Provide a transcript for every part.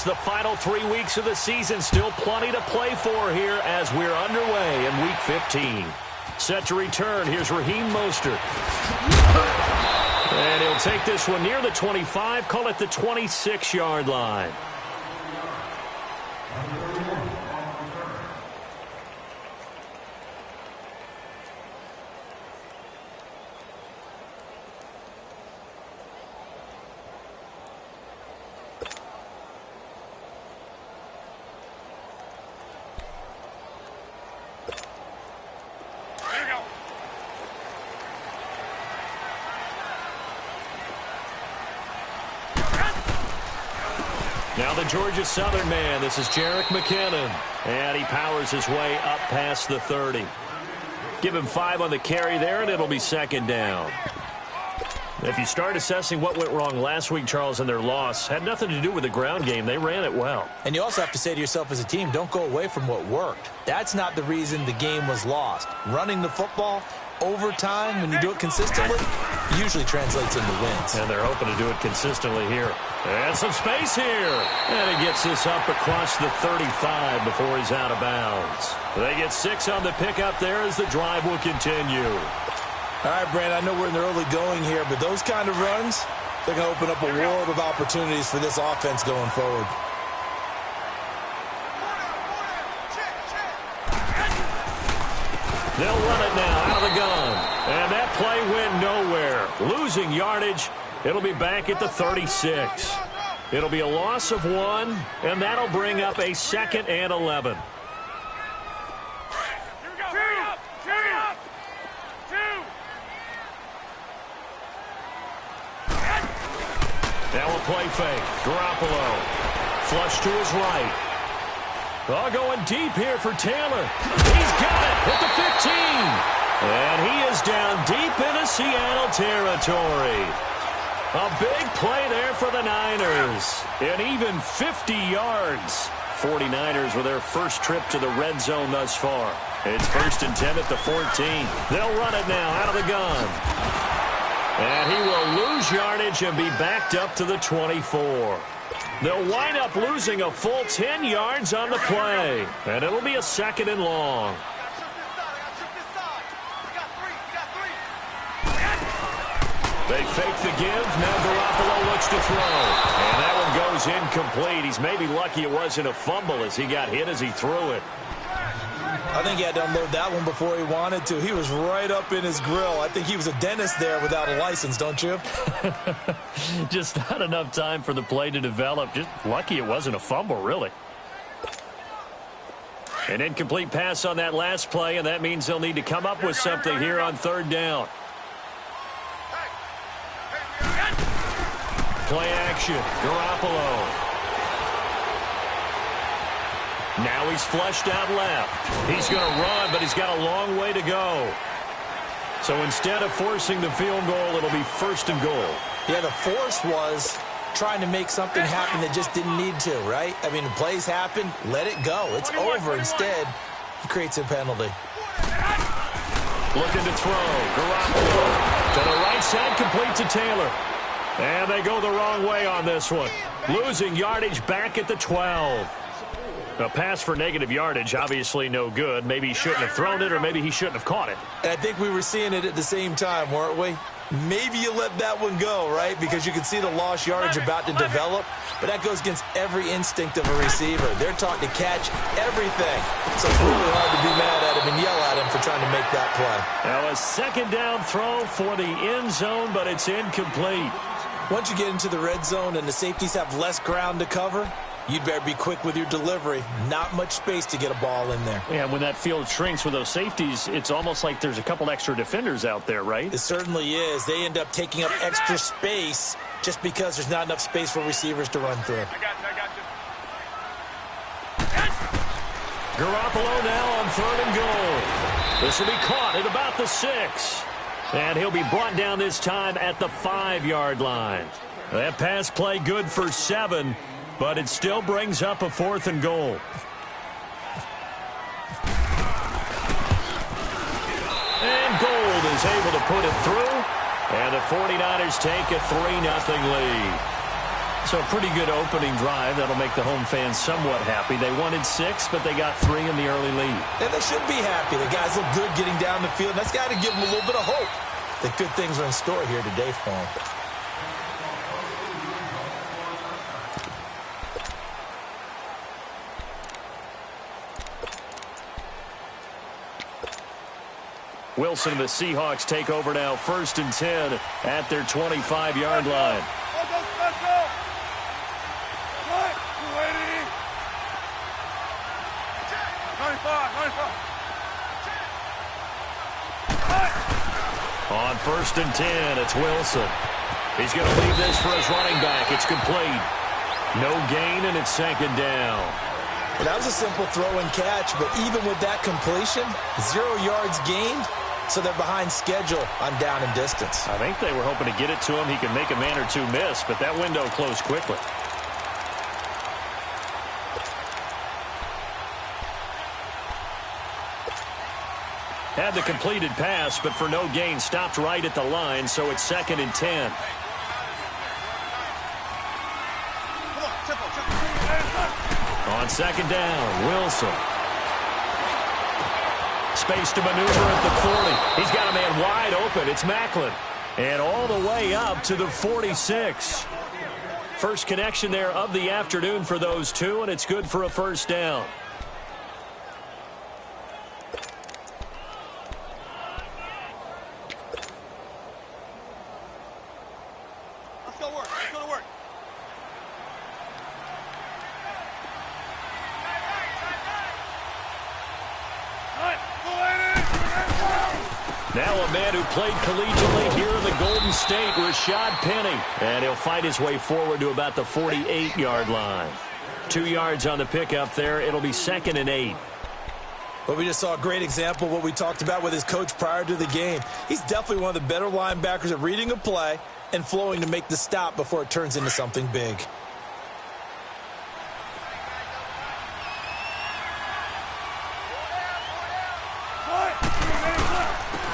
the final 3 weeks of the season. Still plenty to play for here as we're underway in Week 15. Set to return. Here's Raheem Mostert. And he'll take this one near the 25, call it the 26-yard line. Now the Georgia Southern man, this is Jerick McKinnon. And he powers his way up past the 30. Give him 5 on the carry there, and it'll be second down. If you start assessing what went wrong last week, Charles, in their loss, had nothing to do with the ground game. They ran it well. And you also have to say to yourself as a team, don't go away from what worked. That's not the reason the game was lost. Running the football over time, when you do it consistently, usually translates into wins. And they're hoping to do it consistently here. And some space here. And he gets this up across the 35 before he's out of bounds. They get 6 on the pickup there as the drive will continue. All right, Brand, I know we're in the early going here, but those kind of runs, they're going to open up a world of opportunities for this offense going forward. They'll run it now out of the gun. And that play went nowhere. Losing yardage. It'll be back at the 36. It'll be a loss of 1, and that'll bring up a 2nd and 11. Now a play fake. Garoppolo. Flush to his right. Oh, going deep here for Taylor. He's got it at the 15. And he is down deep into Seattle territory. A big play there for the Niners. And even 50 yards. 49ers with their first trip to the red zone thus far. It's 1st and 10 at the 14. They'll run it now out of the gun. And he will lose yardage and be backed up to the 24. They'll wind up losing a full 10 yards on the play. And it'll be a 2nd and long. They fake the give. Now Garoppolo looks to throw. And that one goes incomplete. He's maybe lucky it wasn't a fumble as he got hit as he threw it. I think he had to unload that one before he wanted to. He was right up in his grill. I think he was a dentist there without a license, don't you? Just not enough time for the play to develop. Just lucky it wasn't a fumble, really. An incomplete pass on that last play, and that means they'll need to come up with something here on 3rd down. Play action. Garoppolo. Now he's flushed out left. He's going to run, but he's got a long way to go. So instead of forcing the field goal, it'll be 1st and goal. Yeah, the force was trying to make something happen that just didn't need to, right? I mean, the plays happen, let it go. It's over. Instead, he creates a penalty. Looking to throw. Garoppolo to the right side, complete to Taylor. And they go the wrong way on this one. Losing yardage back at the 12. A pass for negative yardage, obviously no good. Maybe he shouldn't have thrown it, or maybe he shouldn't have caught it. And I think we were seeing it at the same time, weren't we? Maybe you let that one go, right? Because you can see the lost yardage about to develop. But that goes against every instinct of a receiver. They're taught to catch everything. So it's really hard to be mad at him and yell at him for trying to make that play. Now a 2nd down throw for the end zone, but it's incomplete. Once you get into the red zone and the safeties have less ground to cover, you'd better be quick with your delivery. Not much space to get a ball in there. Yeah, when that field shrinks with those safeties, it's almost like there's a couple extra defenders out there, right? It certainly is. They end up taking up extra space just because there's not enough space for receivers to run through. I got you. Garoppolo now on 3rd and goal. This will be caught at about the 6. And he'll be brought down this time at the 5-yard line. That pass play good for 7. But it still brings up a 4th and goal. And Gold is able to put it through. And the 49ers take a 3-0 lead. So a pretty good opening drive. That'll make the home fans somewhat happy. They wanted 6, but they got 3 in the early lead. And they should be happy. The guys look good getting down the field. That's got to give them a little bit of hope that good things are in store here today for them. Wilson and the Seahawks take over now, 1st and 10 at their 25-yard line. Let's go. What? 95. On 1st and 10, it's Wilson. He's going to leave this for his running back. It's complete. No gain, and it's 2nd down. Well, that was a simple throw and catch, but even with that completion, 0 yards gained, so they're behind schedule on down and distance. I think they were hoping to get it to him. He could make a man or two miss, but that window closed quickly. Had the completed pass, but for no gain, stopped right at the line, so it's 2nd and 10. On 2nd down, Wilson. Space to maneuver at the 40. He's got a man wide open. It's Macklin. And all the way up to the 46. First connection there of the afternoon for those two, and it's good for a 1st down. Let's go to work. Now a man who played collegiately here in the Golden State, Rashad Penny. And he'll fight his way forward to about the 48-yard line. 2 yards on the pickup there. It'll be 2nd and 8. But we just saw a great example of what we talked about with his coach prior to the game. He's definitely one of the better linebackers at reading a play and flowing to make the stop before it turns into something big.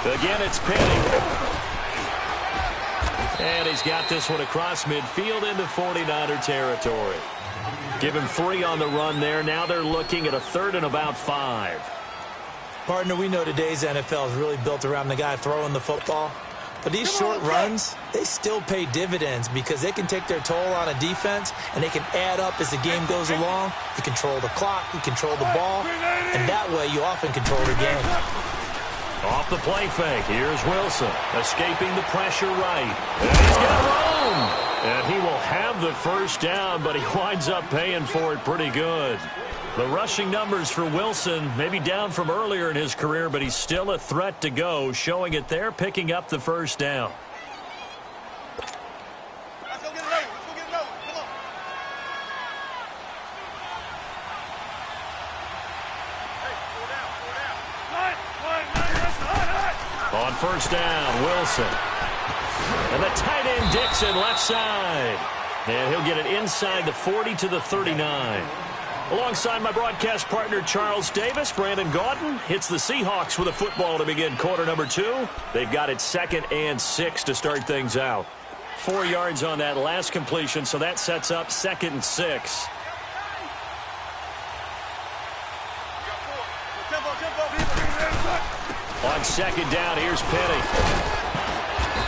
Again, it's Penny. And he's got this one across midfield into 49er territory. Give him 3 on the run there. Now they're looking at a 3rd and about 5. Partner, we know today's NFL is really built around the guy throwing the football. But these short runs, they still pay dividends because they can take their toll on a defense, and they can add up as the game goes along. You control the clock, you control the ball, and that way you often control the game. Off the play fake, here's Wilson, escaping the pressure right. And he's going to roam. And he will have the 1st down, but he winds up paying for it pretty good. The rushing numbers for Wilson, maybe down from earlier in his career, but he's still a threat to go, showing it there, picking up the 1st down. Let's go get it over. Come on. On 1st down, Wilson. And the tight end Dixon left side. And he'll get it inside the 40 to the 39. Alongside my broadcast partner Charles Davis, Brandon Gaudin hits the Seahawks with a football to begin quarter number 2. They've got it 2nd and 6 to start things out. 4 yards on that last completion, so that sets up 2nd and 6. On 2nd down, here's Penny.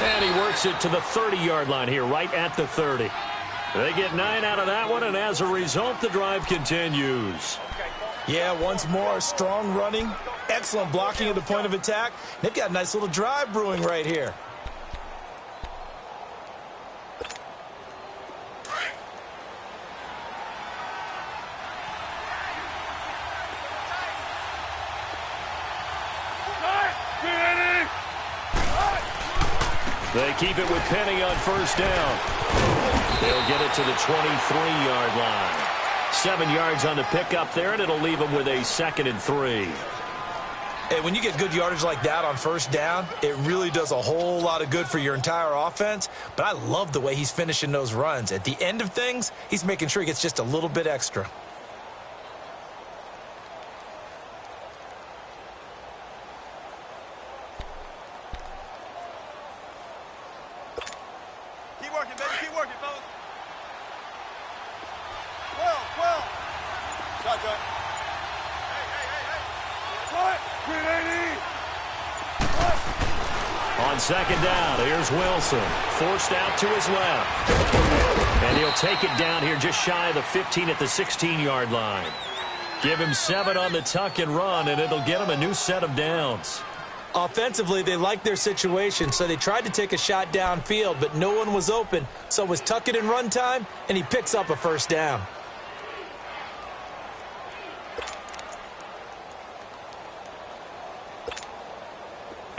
And he works it to the 30-yard line here, right at the 30. They get 9 out of that one, and as a result, the drive continues. Yeah, once more, strong running, excellent blocking at the point of attack. They've got a nice little drive brewing right here. They keep it with Penny on 1st down. They'll get it to the 23-yard line. 7 yards on the pickup there, and it'll leave them with a 2nd and 3. Hey, when you get good yardage like that on 1st down, it really does a whole lot of good for your entire offense. But I love the way he's finishing those runs. At the end of things, he's making sure he gets just a little bit extra. Keep working, baby. Keep working, fellas. cut. Cut. 380. On second down, here's Wilson. Forced out to his left. And he'll take it down here just shy of the 15 at the 16-yard line. Give him 7 on the tuck and run, and it'll get him a new set of downs. Offensively, they liked their situation, so they tried to take a shot downfield, but no one was open. So it was tuck it and run time, and he picks up a first down.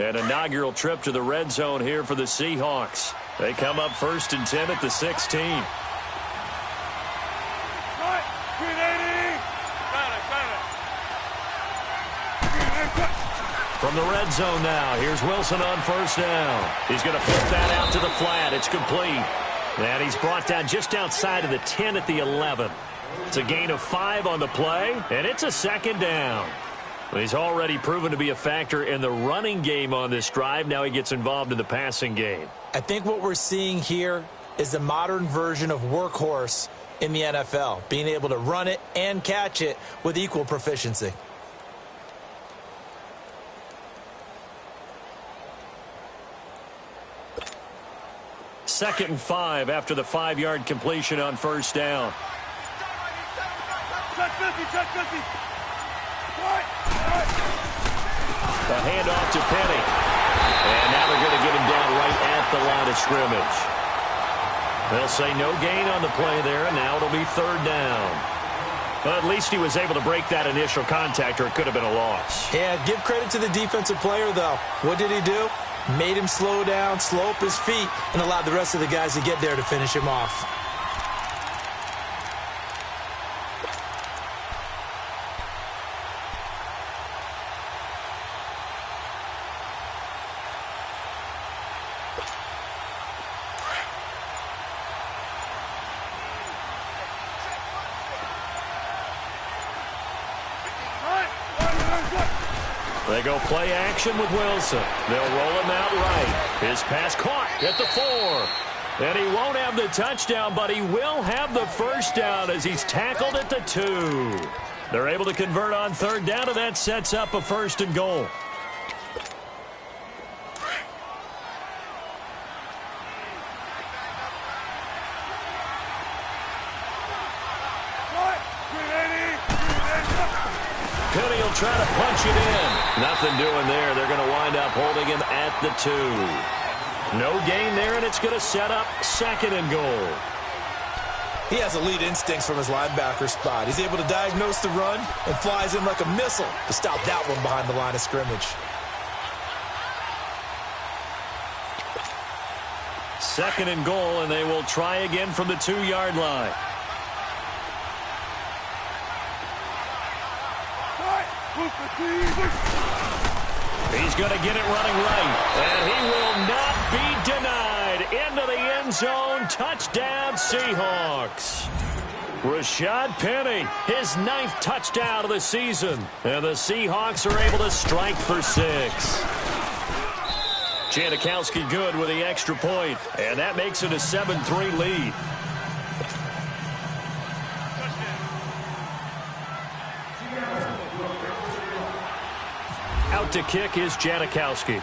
An inaugural trip to the red zone here for the Seahawks. They come up 1st and 10 at the 16. Cut. 380. Cut. From the red zone now, here's Wilson on first down. He's going to flip that out to the flat. It's complete. And he's brought down just outside of the 10 at the 11. It's a gain of 5 on the play, and it's a second down. He's already proven to be a factor in the running game on this drive. Now he gets involved in the passing game. I think what we're seeing here is the modern version of workhorse in the NFL, being able to run it and catch it with equal proficiency. Second and 5 after the 5-yard completion on first down. Check 50. Check 50. A handoff to Penny. And now they're going to get him down right at the line of scrimmage. They'll say no gain on the play there, and now it'll be third down. But at least he was able to break that initial contact, or it could have been a loss. Yeah, give credit to the defensive player, though. What did he do? Made him slow down, slow up his feet, and allowed the rest of the guys to get there to finish him off. They go play action with Wilson. They'll roll him out right. His pass caught at the 4. And he won't have the touchdown, but he will have the first down as he's tackled at the 2. They're able to convert on third down, and that sets up a 1st and goal. Penny will try to punch it in. Nothing doing there. They're going to wind up holding him at the 2. No gain there, and it's going to set up 2nd and goal. He has elite instincts from his linebacker spot. He's able to diagnose the run and flies in like a missile to stop that one behind the line of scrimmage. 2nd and goal, and they will try again from the 2-yard line. He's going to get it running right, and he will not be denied. Into the end zone, touchdown Seahawks. Rashad Penny, his 9th touchdown of the season, and the Seahawks are able to strike for 6. Janikowski good with the extra point, and that makes it a 7-3 lead. Out to kick is Janikowski.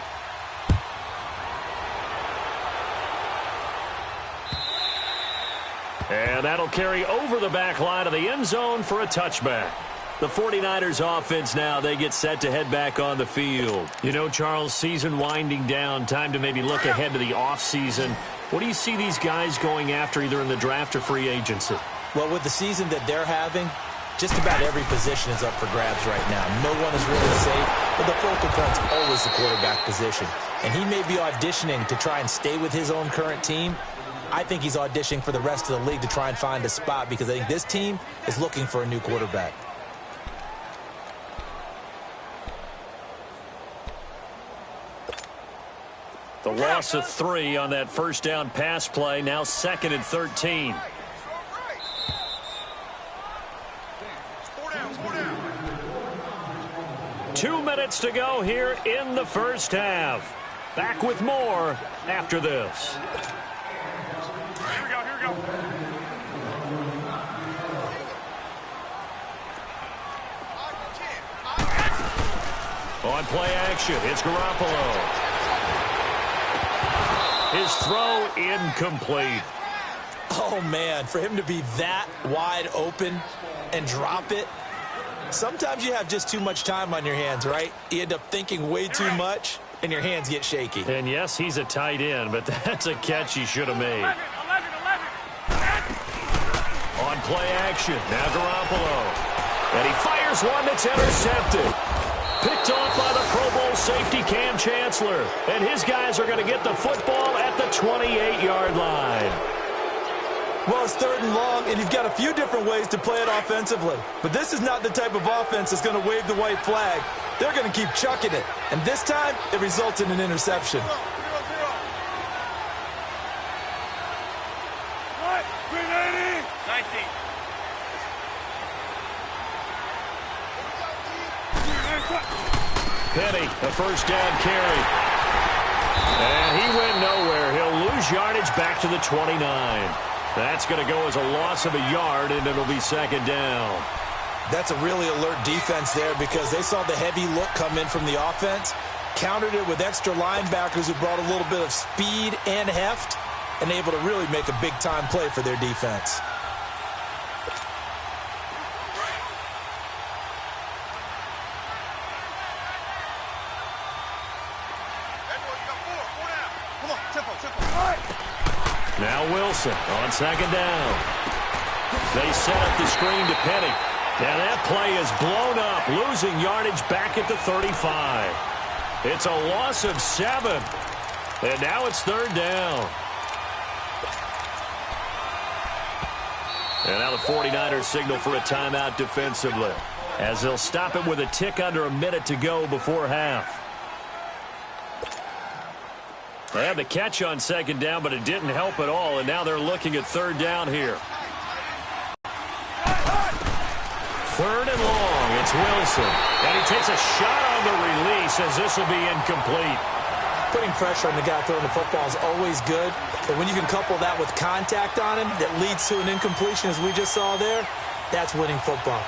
And that'll carry over the back line of the end zone for a touchback. The 49ers offense now, they get set to head back on the field. You know, Charles, season winding down, time to maybe look ahead to the offseason. What do you see these guys going after either in the draft or free agency? Well, with the season that they're having, just about every position is up for grabs right now. No one is really safe, but the focal point's always the quarterback position. And he may be auditioning to try and stay with his own current team. I think he's auditioning for the rest of the league to try and find a spot because I think this team is looking for a new quarterback. The loss of 3 on that first down pass play, now 2nd and 13. 2 minutes to go here in the first half. Back with more after this. Here we go. On play action, it's Garoppolo. His throw incomplete. Oh, man, for him to be that wide open and drop it, sometimes you have just too much time on your hands, right? You end up thinking way too much, and your hands get shaky. And yes, he's a tight end, but that's a catch he should have made. 11. On play action, now Garoppolo. And he fires one that's intercepted. Picked off by the Pro Bowl safety Cam Chancellor. And his guys are going to get the football at the 28-yard line. Well, it's 3rd and long, and you've got a few different ways to play it offensively. But this is not the type of offense that's going to wave the white flag. They're going to keep chucking it. And this time, it results in an interception. 0. What? 380. 19. Penny, a first down carry. And he went nowhere. He'll lose yardage back to the 29. That's going to go as a loss of a yard, and it'll be 2nd down. That's a really alert defense there because they saw the heavy look come in from the offense, countered it with extra linebackers who brought a little bit of speed and heft, and able to really make a big-time play for their defense. Now Wilson on 2nd down. They set up the screen to Penny. And that play is blown up, losing yardage back at the 35. It's a loss of 7. And now it's 3rd down. And now the 49ers signal for a timeout defensively, as they'll stop it with a tick under a minute to go before half. They had the catch on 2nd down, but it didn't help at all, and now they're looking at 3rd down here. 3rd and long, it's Wilson. And he takes a shot on the release as this will be incomplete. Putting pressure on the guy throwing the football is always good, but when you can couple that with contact on him that leads to an incompletion, as we just saw there, that's winning football.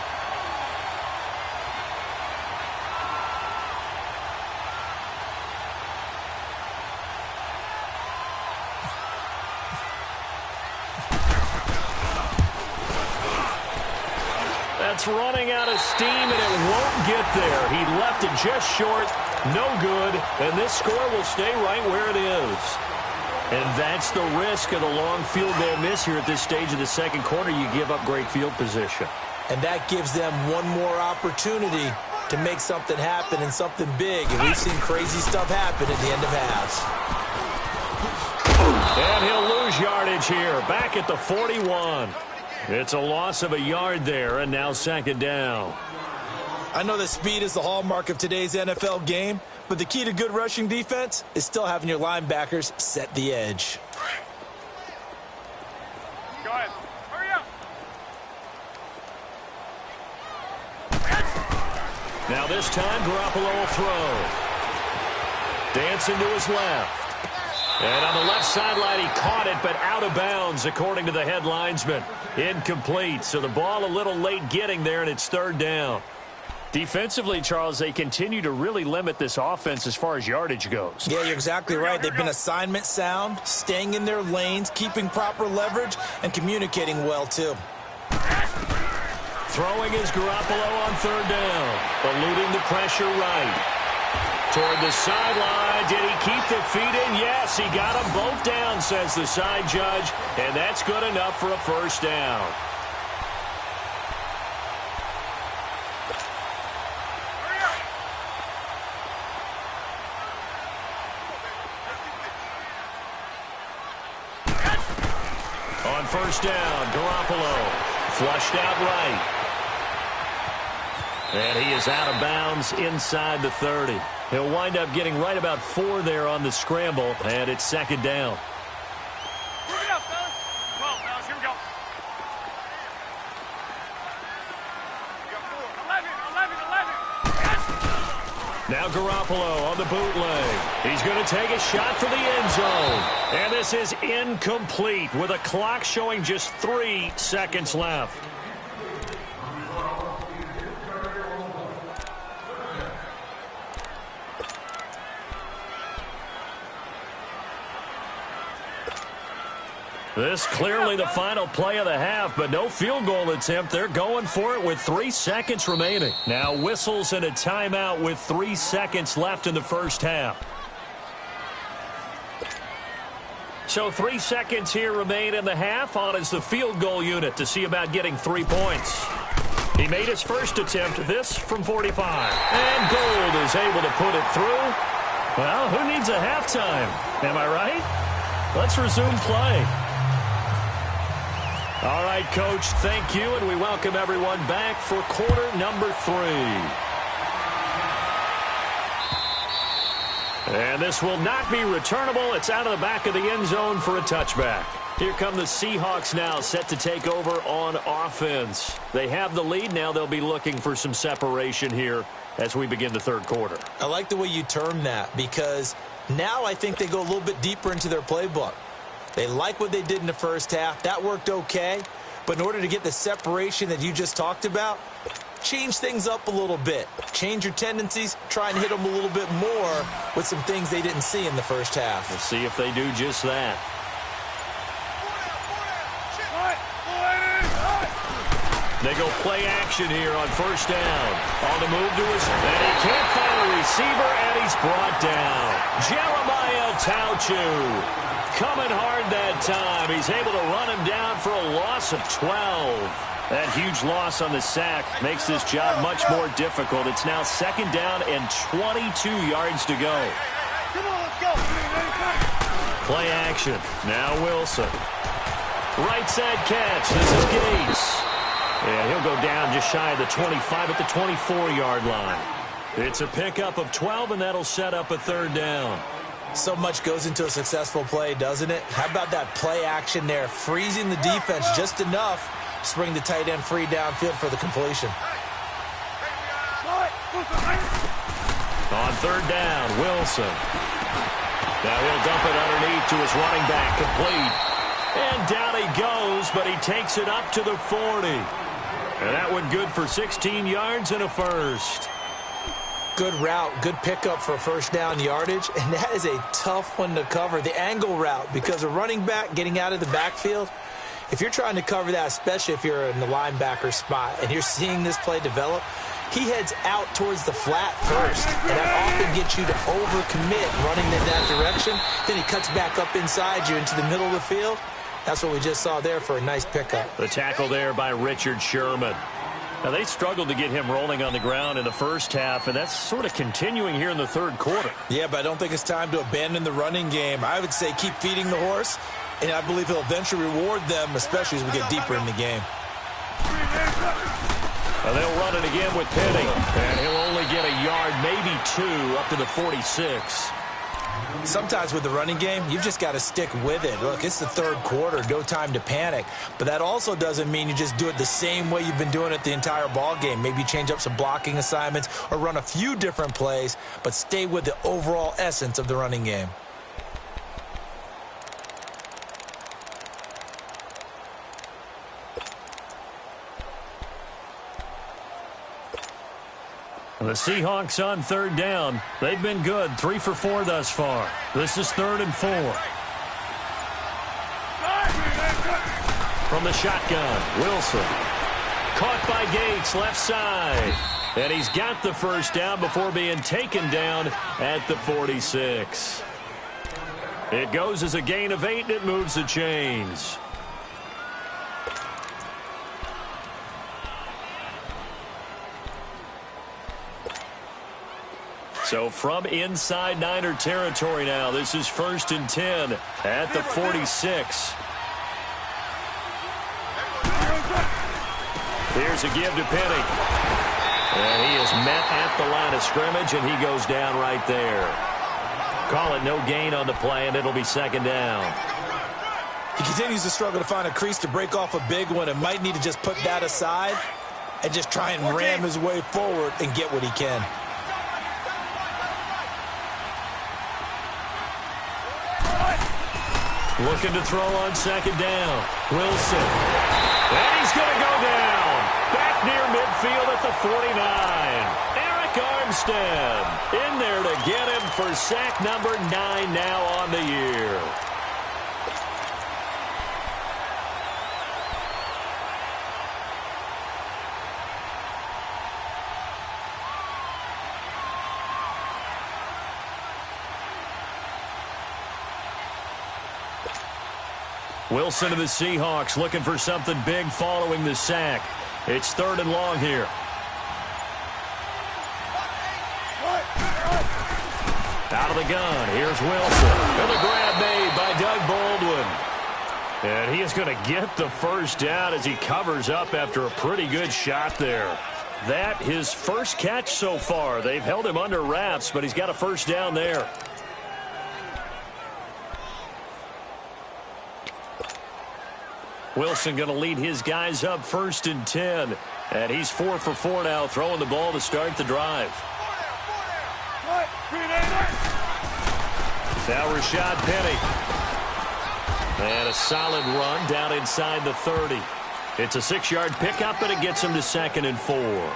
That's running out of steam, and it won't get there. He left it just short, no good, and this score will stay right where it is. And that's the risk of the long field goal miss here at this stage of the 2nd quarter. You give up great field position. And that gives them one more opportunity to make something happen and something big. And we've seen crazy stuff happen at the end of halves. And he'll lose yardage here, back at the 41. It's a loss of a yard there, and now 2nd down. I know that speed is the hallmark of today's NFL game, but the key to good rushing defense is still having your linebackers set the edge. Go ahead. Hurry up. Now this time, Garoppolo will throw. Dancing to his left. And on the left sideline, he caught it, but out of bounds, according to the head linesman. Incomplete, so the ball a little late getting there, and it's 3rd down. Defensively, Charles, they continue to really limit this offense as far as yardage goes. Yeah, you're exactly right. They've been assignment sound, staying in their lanes, keeping proper leverage, and communicating well, too. Throwing is Garoppolo on 3rd down, eluding the pressure right. Toward the sideline. Did he keep the feet in? Yes, he got them both down, says the side judge, and that's good enough for a 1st down. On 1st down, Garoppolo flushed out right. And he is out of bounds inside the 30. He'll wind up getting right about 4 there on the scramble, and it's 2nd down. Bring it up, fellas. 12, fellas. Here we go. We got 4. 11. Now Garoppolo on the bootleg. He's going to take a shot for the end zone. And this is incomplete with a clock showing just 3 seconds left. This clearly the final play of the half, but no field goal attempt. They're going for it with 3 seconds remaining. Now whistles and a timeout with 3 seconds left in the first half. So 3 seconds here remain in the half. On is the field goal unit to see about getting 3 points. He made his first attempt, this from 45. And Gold is able to put it through. Well, who needs a halftime? Am I right? Let's resume play. All right, Coach, thank you, and we welcome everyone back for quarter number 3. And this will not be returnable. It's out of the back of the end zone for a touchback. Here come the Seahawks now, set to take over on offense. They have the lead. Now they'll be looking for some separation here as we begin the third quarter. I like the way you term that, because now I think they go a little bit deeper into their playbook. They like what they did in the first half. That worked okay. But in order to get the separation that you just talked about, change things up a little bit. Change your tendencies. Try and hit them a little bit more with some things they didn't see in the first half. We'll see if they do just that. They go play action here on first down. On the move to his, and he can't find a receiver, and he's brought down. Jeremiah Tauchu coming hard that time. He's able to run him down for a loss of 12. That huge loss on the sack makes this job much more difficult. It's now second down and 22 yards to go. Come on, let's go. Play action. Now Wilson. Right side catch. This is Gates. And he'll go down just shy of the 25 at the 24-yard line. It's a pickup of 12, and that'll set up a third down. So much goes into a successful play, doesn't it? How about that play action there? Freezing the defense just enough to bring the tight end free downfield for the completion. On third down, Wilson. Now he'll dump it underneath to his running back, complete. And down he goes, but he takes it up to the 40. And that one good for 16 yards and a first. Good route, good pickup for first down yardage, and that is a tough one to cover, the angle route, because a running back getting out of the backfield, if you're trying to cover that, especially if you're in the linebacker spot and you're seeing this play develop, he heads out towards the flat first, and that often gets you to overcommit running in that direction. Then he cuts back up inside you into the middle of the field. That's what we just saw there for a nice pickup. The tackle there by Richard Sherman. Now, they struggled to get him rolling on the ground in the first half, and that's sort of continuing here in the third quarter. Yeah, but I don't think it's time to abandon the running game. I would say keep feeding the horse, and I believe he'll eventually reward them, especially as we get deeper in the game. Now they'll run it again with Penny, and he'll only get a yard, maybe 2, up to the 46. Sometimes with the running game, you've just got to stick with it. Look, it's the third quarter, no time to panic. But that also doesn't mean you just do it the same way you've been doing it the entire ball game. Maybe change up some blocking assignments or run a few different plays, but stay with the overall essence of the running game. The Seahawks on third down. They've been good, 3 for 4 thus far. This is 3rd and 4. From the shotgun, Wilson. Caught by Gates, left side. And he's got the first down before being taken down at the 46. It goes as a gain of 8, and it moves the chains. So from inside Niner territory now, this is 1st and 10 at the 46. Here's a give to Penny. And he is met at the line of scrimmage, and he goes down right there. Call it no gain on the play, and it'll be 2nd down. He continues to struggle to find a crease to break off a big one and might need to just put that aside and just try and ram his way forward and get what he can. Looking to throw on 2nd down. Wilson. And he's going to go down. Back near midfield at the 49. Eric Armstead in there to get him for sack number 9 now on the year. Wilson and the Seahawks looking for something big following the sack. It's 3rd and long here. Out of the gun, here's Wilson. And the grab made by Doug Baldwin. And he is going to get the first down as he covers up after a pretty good shot there. That his first catch so far. They've held him under wraps, but he's got a first down there. Wilson going to lead his guys up 1st and 10. And he's 4 for 4 now, throwing the ball to start the drive. Now Rashad Penny. And a solid run down inside the 30. It's a 6-yard pickup, but it gets him to 2nd and 4.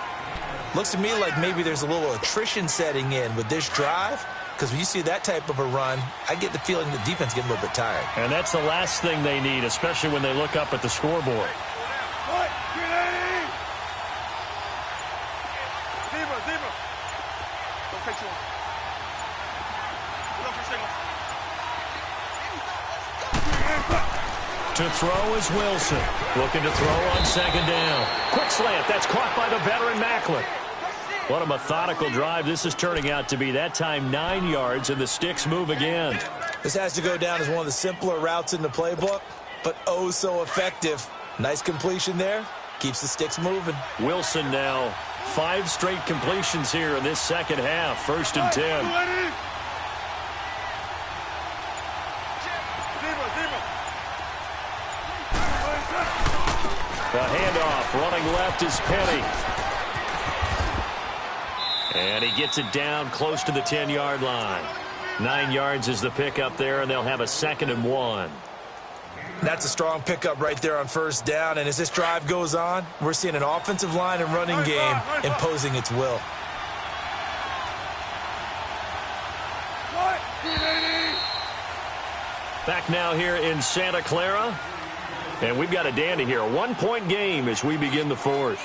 Looks to me like maybe there's a little attrition setting in with this drive. Because when you see that type of a run, I get the feeling the defense getting a little bit tired. And that's the last thing they need, especially when they look up at the scoreboard. To throw is Wilson. Looking to throw on 2nd down. Quick slant. That's caught by the veteran Macklin. What a methodical drive this is turning out to be. That time 9 yards, and the sticks move again. This has to go down as one of the simpler routes in the playbook, but oh so effective. Nice completion there. Keeps the sticks moving. Wilson now 5 straight completions here in this second half. 1st and 10. The handoff running left is Penny. And he gets it down close to the 10-yard line. 9 yards is the pickup there, and they'll have a 2nd and 1. That's a strong pickup right there on 1st down. And as this drive goes on, we're seeing an offensive line and running game imposing its will. Back now here in Santa Clara. And we've got a dandy here. A 1-point game as we begin the 4th.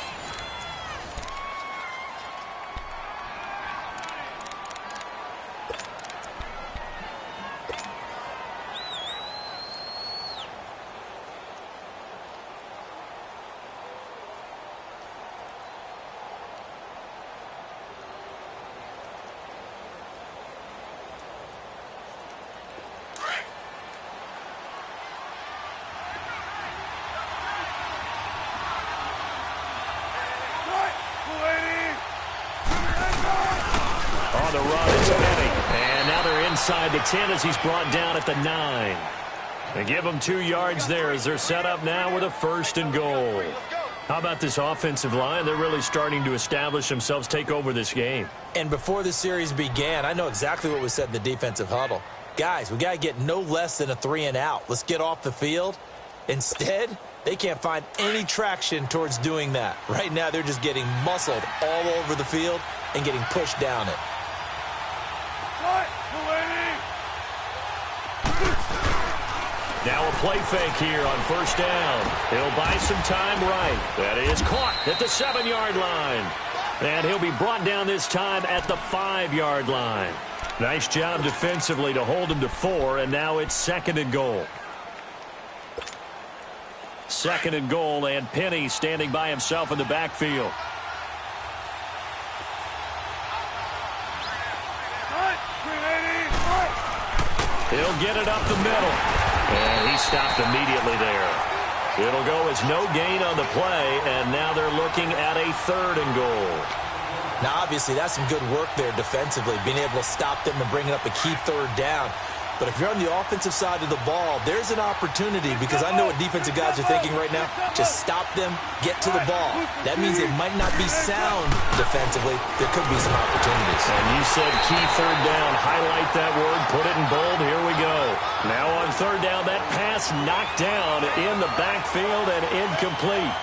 On the run, it's Penny. And now they're inside the 10 as he's brought down at the 9. They give him 2 yards there as they're set up now with a 1st and goal. How about this offensive line? They're really starting to establish themselves, take over this game. And before the series began, I know exactly what was said in the defensive huddle. Guys, we got to get no less than a 3 and out. Let's get off the field. Instead, they can't find any traction towards doing that. Right now, they're just getting muscled all over the field and getting pushed down it. Now a play fake here on 1st down. He'll buy some time right. That is caught at the 7-yard line. And he'll be brought down this time at the 5-yard line. Nice job defensively to hold him to 4, and now it's 2nd and goal. 2nd and goal, and Penny standing by himself in the backfield. He'll get it up the middle. And he stopped immediately there. It'll go as no gain on the play, and now they're looking at a 3rd and goal. Now, obviously, that's some good work there defensively, being able to stop them and bringing up a key 3rd down. But if you're on the offensive side of the ball, there's an opportunity, because I know what defensive guys are thinking right now. Just stop them, get to the ball. That means it might not be sound defensively. There could be some opportunities. And you said key 3rd down. Highlight that word. Put it in bold. Here we go. Now on 3rd down, that pass knocked down in the backfield and incomplete.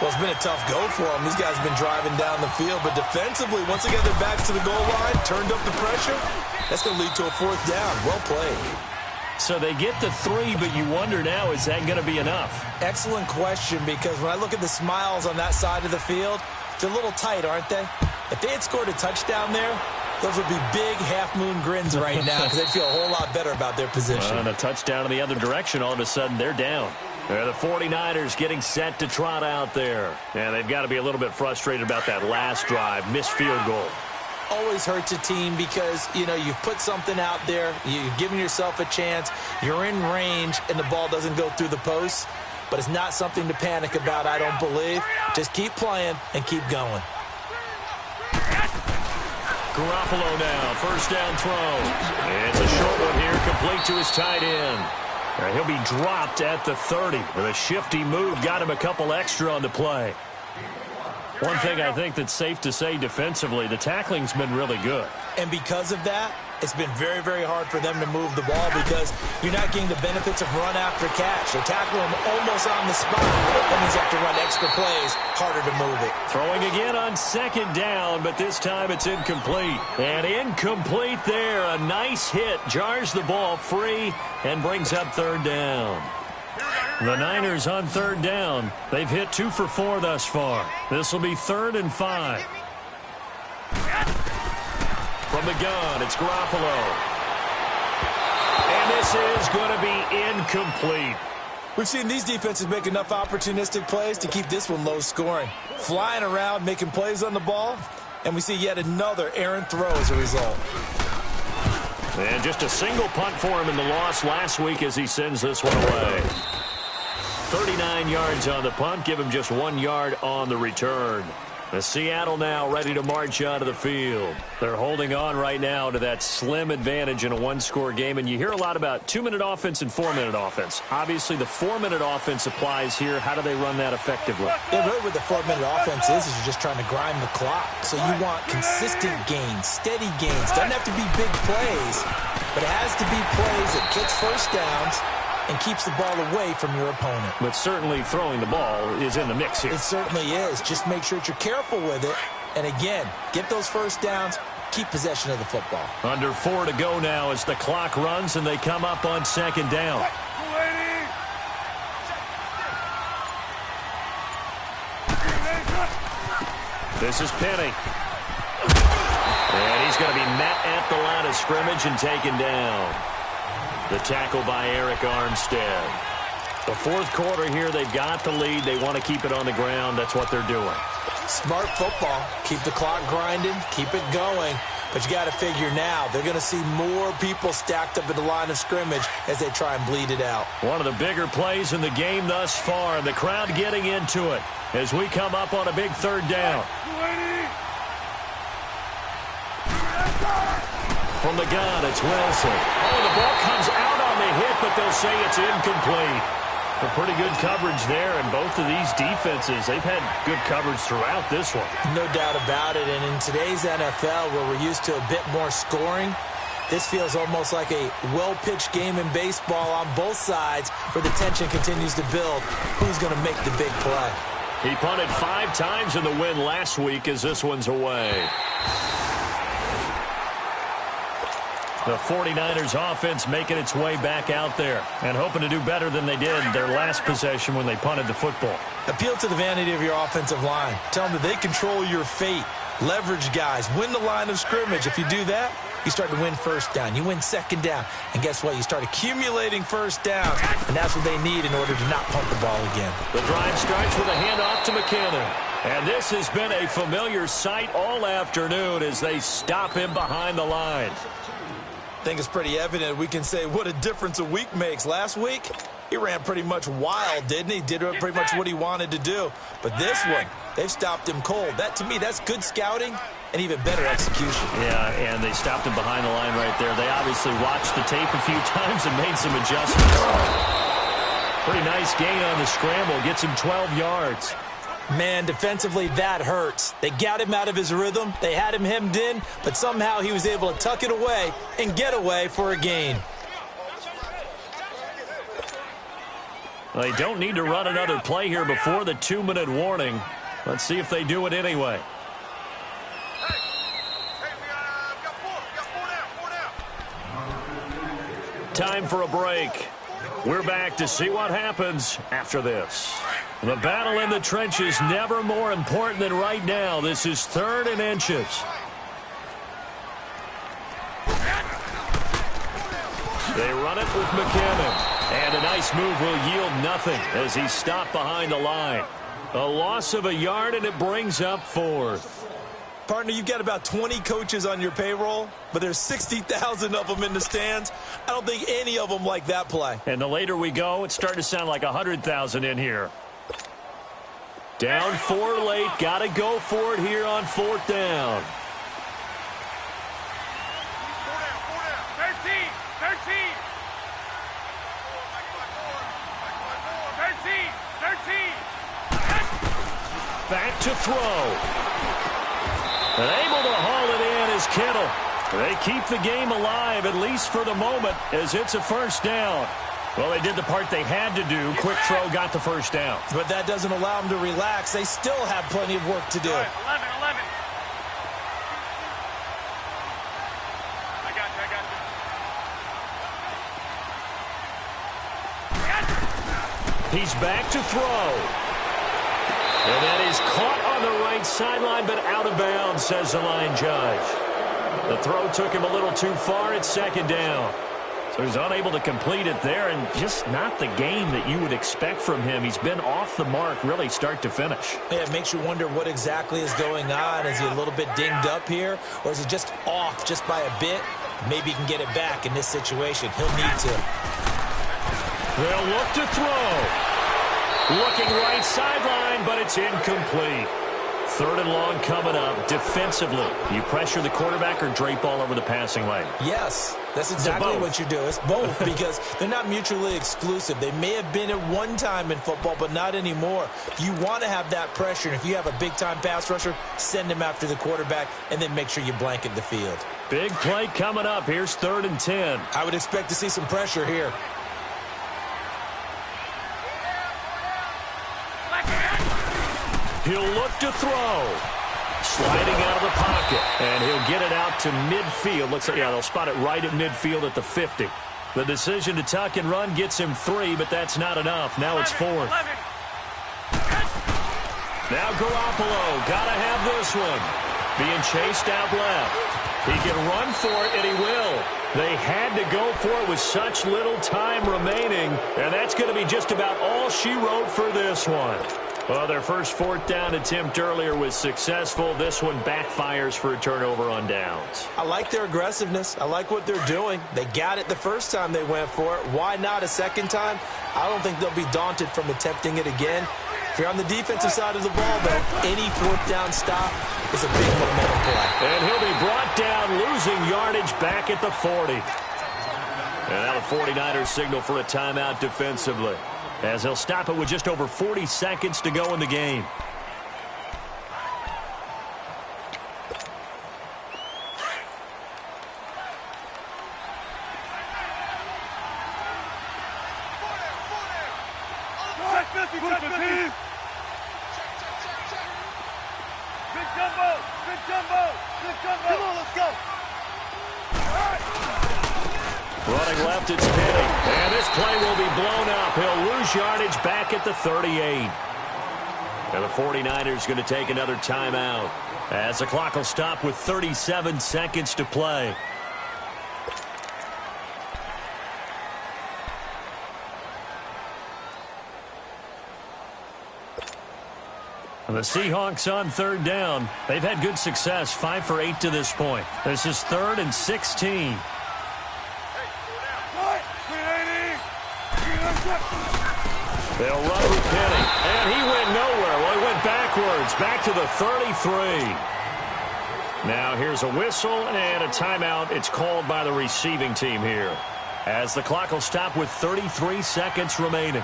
Well, it's been a tough go for them. These guys have been driving down the field. But defensively, once they get their backs to the goal line, turned up the pressure, that's going to lead to a 4th down. Well played. So they get the 3, but you wonder now, is that going to be enough? Excellent question, because when I look at the smiles on that side of the field, they're a little tight, aren't they? If they had scored a touchdown there, Those would be big half-moon grins right now because they'd feel a whole lot better about their position. And a touchdown in the other direction, all of a sudden they're down. The 49ers getting set to trot out there. And they've got to be a little bit frustrated about that last drive, missed field goal. Always hurts a team because, you've put something out there, you've given yourself a chance, you're in range, and the ball doesn't go through the posts. But it's not something to panic about, I don't believe. Just keep playing and keep going. Garoppolo now, first down throw. It's a short one here, complete to his tight end. He'll be dropped at the 30 with a shifty move. Got him a couple extra on the play. One thing I think that's safe to say defensively, the tackling's been really good. And because of that, it's been very, very hard for them to move the ball because you're not getting the benefits of run after catch. They tackle him almost on the spot. That means you have to run extra plays, harder to move it. Throwing again on second down, but this time it's incomplete. And incomplete there. A nice hit. Jars the ball free and brings up third down. The Niners on third down. They've hit 2 for 4 thus far. This will be 3rd and 5. From the gun, it's Garoppolo. And this is going to be incomplete. We've seen these defenses make enough opportunistic plays to keep this one low scoring. Flying around, making plays on the ball, and we see yet another errant throw as a result. And just a single punt for him in the loss last week as he sends this one away. 39 yards on the punt, give him just 1 yard on the return. The Seattle now ready to march out of the field. They're holding on right now to that slim advantage in a one-score game, and you hear a lot about 2-minute offense and 4-minute offense. Obviously, the 4-minute offense applies here. How do they run that effectively? Yeah, really what the 4-minute offense is you're just trying to grind the clock. So you want consistent gains, steady gains. Doesn't have to be big plays, but it has to be plays that gets first downs and keeps the ball away from your opponent. But certainly throwing the ball is in the mix here. It certainly is. Just make sure that you're careful with it. And again, get those first downs, keep possession of the football. Under 4 to go now as the clock runs and they come up on second down. This is Penny. And he's going to be met at the line of scrimmage and taken down. The tackle by Eric Armstead. The fourth quarter here, they've got the lead. They want to keep it on the ground. That's what they're doing. Smart football. Keep the clock grinding. Keep it going. But you got to figure now, they're going to see more people stacked up at the line of scrimmage as they try and bleed it out. One of the bigger plays in the game thus far, and the crowd getting into it as we come up on a big third down. From the gun, it's Wilson. Oh, the ball comes out on the hit, but they'll say it's incomplete. A pretty good coverage there, and both of these defenses, they've had good coverage throughout this one. No doubt about it, and in today's NFL, where we're used to a bit more scoring, this feels almost like a well-pitched game in baseball on both sides where the tension continues to build. Who's going to make the big play? He punted 5 times in the win last week as this one's away. The 49ers offense making its way back out there and hoping to do better than they did their last possession when they punted the football. Appeal to the vanity of your offensive line. Tell them that they control your fate. Leverage guys. Win the line of scrimmage. If you do that, you start to win first down. You win second down. And guess what? You start accumulating first downs. And that's what they need in order to not punt the ball again. The drive starts with a handoff to McKinnon. And this has been a familiar sight all afternoon as they stop him behind the line. I think it's pretty evident. We can say what a difference a week makes. Last week, he ran pretty much wild, didn't he? Did pretty much what he wanted to do. But this one, they've stopped him cold. That, to me, that's good scouting and even better execution. Yeah, and they stopped him behind the line right there. They obviously watched the tape a few times and made some adjustments. Pretty nice gain on the scramble. Gets him 12 yards. Man, defensively, that hurts. They got him out of his rhythm. They had him hemmed in, but somehow he was able to tuck it away and get away for a gain. They don't need to run another play here before the 2-minute warning. Let's see if they do it anyway. Time for a break. We're back to see what happens after this. The battle in the trenches never more important than right now. This is 3rd and inches. They run it with McCammon. And a nice move will yield nothing as he's stopped behind the line. A loss of a yard, and it brings up fourth. Partner, you've got about 20 coaches on your payroll, but there's 60,000 of them in the stands. I don't think any of them like that play. And the later we go, it's starting to sound like 100,000 in here. Down 4 late. Got to go for it here on fourth down. 13. Back to throw. And able to haul it in is Kittle. They keep the game alive, at least for the moment, as it's a first down. Well, they did the part they had to do. Quick throw got the first down. But that doesn't allow them to relax. They still have plenty of work to do. All right, 11. I got you. He's back to throw. And that is caught on the right sideline, but out of bounds, says the line judge. The throw took him a little too far. It's second down. So he's unable to complete it there, and just not the game that you would expect from him. He's been off the mark, really, start to finish. Yeah, it makes you wonder what exactly is going on. Is he a little bit dinged up here, or is he just off just by a bit? Maybe he can get it back in this situation. He'll need to. They'll look to throw. Looking right sideline, but it's incomplete. Third and long coming up. Defensively, you pressure the quarterback or drape all over the passing lane? Yes, that's exactly what you do. It's both because they're not mutually exclusive. They may have been at one time in football, but not anymore. You want to have that pressure, and if you have a big-time pass rusher, send him after the quarterback, and then make sure you blanket the field. Big play coming up. Here's 3rd and 10. I would expect to see some pressure here. He'll look to throw. Sliding out of the pocket. And he'll get it out to midfield. Looks like, yeah, they'll spot it right at midfield at the 50. The decision to tuck and run gets him 3, but that's not enough. Now it's 4th. Now Garoppolo. Got to have this one. Being chased out left. He can run for it, and he will. They had to go for it with such little time remaining. And that's going to be just about all she wrote for this one. Well, their first 4th down attempt earlier was successful. This one backfires for a turnover on downs. I like their aggressiveness. I like what they're doing. They got it the first time they went for it. Why not a second time? I don't think they'll be daunted from attempting it again. If you're on the defensive side of the ball, though, any 4th down stop is a big momentum play. And he'll be brought down, losing yardage back at the 40. And now the 49ers signal for a timeout defensively, as they'll stop it with just over 40 seconds to go in the game. Running left, it's Penny. And this play will be blown up. He'll lose yardage back at the 38. And the 49ers going to take another timeout, as the clock will stop with 37 seconds to play. And the Seahawks on 3rd down. They've had good success, 5 for 8 to this point. This is 3rd and 16. They'll run with Penny. And he went nowhere. Well, he went backwards. Back to the 33. Now here's a whistle and a timeout. It's called by the receiving team here, as the clock will stop with 33 seconds remaining.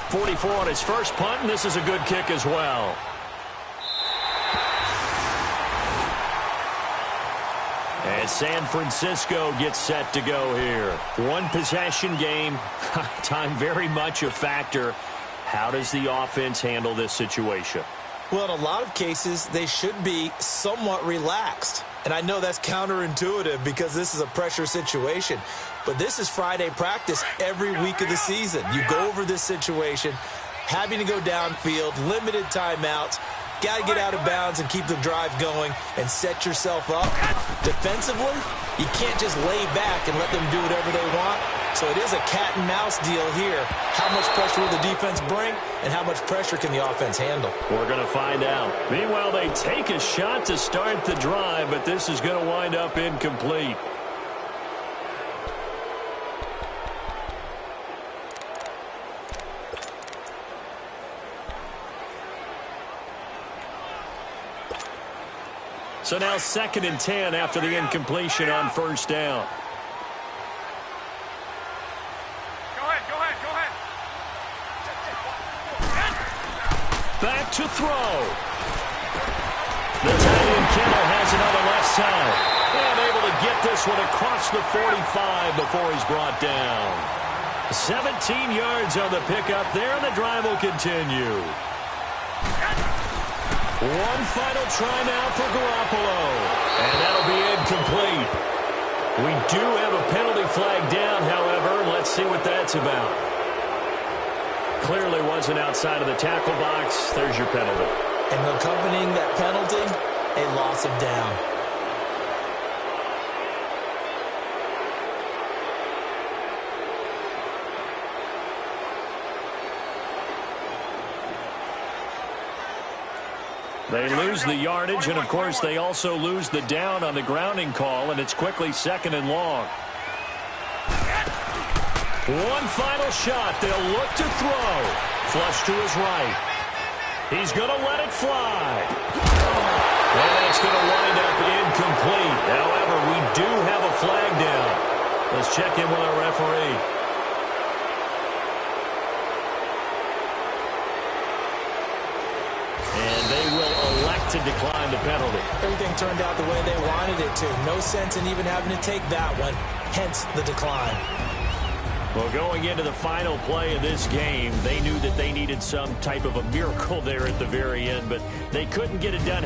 .44 on his first punt, and this is a good kick as well. And San Francisco gets set to go here. One possession game. Time very much a factor. How does the offense handle this situation? Well, in a lot of cases, they should be somewhat relaxed. And I know that's counterintuitive because this is a pressure situation. But this is Friday practice every week of the season. You go over this situation, having to go downfield, limited timeouts. got to get out of bounds and keep the drive going and set yourself up. Defensively, you can't just lay back and let them do whatever they want. So it is a cat and mouse deal here. How much pressure will the defense bring, and how much pressure can the offense handle? We're going to find out. Meanwhile, they take a shot to start the drive, but this is going to wind up incomplete. So now 2nd and 10 after the incompletion on first down. Go ahead. Back to throw. The tight end Kittle has it on the left side. And able to get this one across the 45 before he's brought down. 17 yards on the pickup there, and the drive will continue. One final try now for Garoppolo. And that'll be incomplete. We do have a penalty flag down, however. Let's see what that's about. Clearly wasn't outside of the tackle box. There's your penalty. And accompanying that penalty, a loss of down. They lose the yardage, and, of course, they also lose the down on the grounding call, and it's quickly 2nd and long. One final shot. They'll look to throw. Flush to his right. He's going to let it fly. And it's going to wind up incomplete. However, we do have a flag down. Let's check in with our referee. And they will elect to decline the penalty. Everything turned out the way they wanted it to. No sense in even having to take that one, hence the decline. Well, going into the final play of this game, they knew that they needed some type of a miracle there at the very end, but they couldn't get it done.